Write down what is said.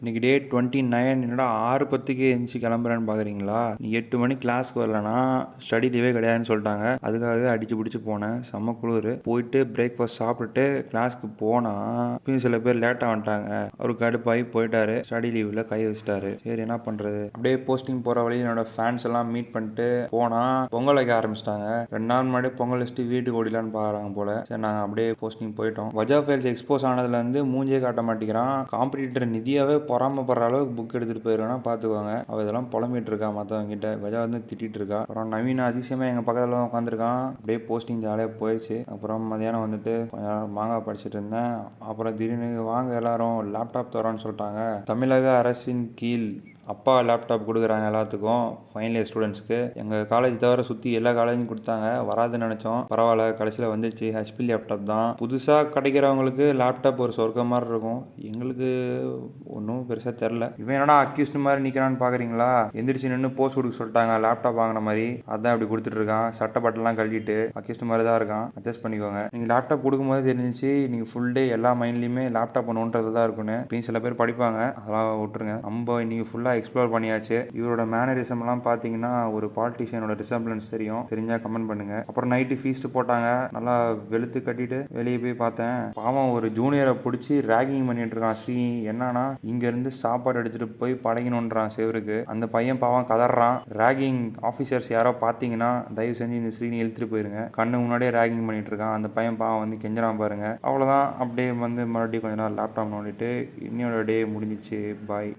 இன்னைக்கு டே 29. என்னடா 6:10க்கே எந்திரிச்சு கிளம்புறேன்னு பார்க்குறீங்களா? நீ 8 மணிக்கு கிளாஸ்க்கு வரலனா ஸ்டடி லீவே கிடையாதுன்னு சொல்லிட்டாங்க. அதுக்காகவே அடிச்சு பிடிச்சி போனேன். செம்ம குளிர். போயிட்டு பிரேக்ஃபாஸ்ட் சாப்பிட்டுட்டு கிளாஸ்க்கு போனால் இப்பயும் சில பேர் லேட்டாக வந்துட்டாங்க. அவரு கடுப்பாகி போயிட்டாரு. ஸ்டடி லீவில் கை வச்சிட்டாரு. சரி என்ன பண்ணுறது? அப்படியே போஸ்டிங் போகிற வழி என்னோட ஃபேன்ஸ் எல்லாம் மீட் பண்ணிட்டு போனால் பொங்கல் வைக்க ஆரம்பிச்சிட்டாங்க. 2 நாள் முன்னாடி பொங்கல் வச்சுட்டு வீட்டுக்கு ஓடிலான்னு பார்க்குறாங்க போல. சரி நாங்கள் அப்படியே போஸ்டிங் போயிட்டோம். வஜா ஃபைல்ஸ் எக்ஸ்போஸ் ஆனதுலேருந்து மூஞ்சியே காட்ட மாட்டேங்கிறான். காம்படிட்டர் நிதியாவே பொறாமப்படுற அளவுக்கு புக் எடுத்துகிட்டு போயிருவேன்னா பார்த்துக்கோங்க. அவள் இதெல்லாம் புலம்பிட்டு இருக்கா மற்றவங்க கிட்ட. வஜா வந்து திட்டிகிட்டு இருக்கா. அப்புறம் நவீன அதிசயமாக எங்கள் பக்கத்தில் உட்காந்துருக்கான். அப்படியே போஸ்டிங் ஜாலியாக போயிடுச்சு. அப்புறம் மதியானம் வந்துட்டு கொஞ்ச நேரம் மாங்காய் படிச்சுட்டு இருந்தேன். அப்புறம் திடீர்னு வாங்க எல்லாரும் லேப்டாப் தரோன்னு சொல்லிட்டாங்க. தமிழக அரசின் கீழ் அப்பா லேப்டாப் கொடுக்குறாங்க எல்லாத்துக்கும், ஃபைனல் இயர் ஸ்டூடெண்ட்ஸ்க்கு. எங்கள் காலேஜ் தவிர சுற்றி எல்லா காலேஜும் கொடுத்தாங்க. வராதுன்னு நினச்சோம், பரவாயில்ல, கடைசியில் வந்துடுச்சு. ஹெச்பி லேப்டாப் தான். புதுசாக கிடைக்கிறவங்களுக்கு லேப்டாப் ஒரு சொர்க்க மாதிரி இருக்கும். எங்களுக்கு ஒன்றும் பெருசாக தெரில. இவன் என்னடா அக்யூஸ்ட் மாதிரி நிற்கிறான்னு பார்க்குறீங்களா? எந்திரிச்சு நின்று போஸ்ட் கொடுக்க சொல்லிட்டாங்க லேப்டாப் வாங்கின மாதிரி. அதான் இப்படி கொடுத்துட்டு இருக்கான். சட்டை பட்டெல்லாம் கழட்டிட்டு அக்யூஸ்ட் மாதிரி தான் இருக்கான். அட்ஜஸ்ட் பண்ணிக்கோங்க. நீங்கள் லேப்டாப் கொடுக்கும்போது தெரிஞ்சிச்சு நீங்கள் ஃபுல் டே எல்லா மைண்ட்லேயுமே லேப்டாப் ஒன்றுன்றது தான் இருக்குன்னு. இப்பயும் சில பேர் படிப்பாங்க, அதெல்லாம் விட்டுருங்க. நம்ம இன்னைக்கு ஃபுல்லாக எக்ஸ்ப்ளோர் பண்ணியாச்சு. இவரோட மேனரிசம்லாம் பார்த்தீங்கன்னா ஒரு பாலிட்டிஷியனோட ரிசம்பிளன்ஸ் தெரியும். தெரிஞ்சால் கமெண்ட் பண்ணுங்க. அப்புறம் நைட்டு ஃபீஸ்ட் போட்டாங்க. நல்லா வெளுத்து கட்டிட்டு வெளியே போய் பார்த்தேன். பாவம் ஒரு ஜூனியரை பிடிச்சி ரேகிங் பண்ணிட்டு இருக்கான் ஸ்ரீனி. என்னன்னா இங்கேருந்து சாப்பாடு எடுத்துகிட்டு போய் படைக்கணுன்றான் செவருக்கு. அந்த பையன் பாவம் கதறான். ரேகிங் ஆஃபீஸர்ஸ் யாரோ பார்த்தீங்கன்னா தயவு செஞ்சு இந்த ஸ்ரீனி இழுத்துட்டு போயிருங்க. கண்ணு முன்னாடியே ரேகிங் பண்ணிட்டு இருக்கான். அந்த பையன் பாவம் வந்து கெஞ்சறான் பாருங்க. அவ்வளோதான். அப்படியே வந்து மறுபடியும் கொஞ்ச நேரம் லேப்டாப் நோண்டிட்டு இன்னையோட டே முடிஞ்சிச்சு. பாய்.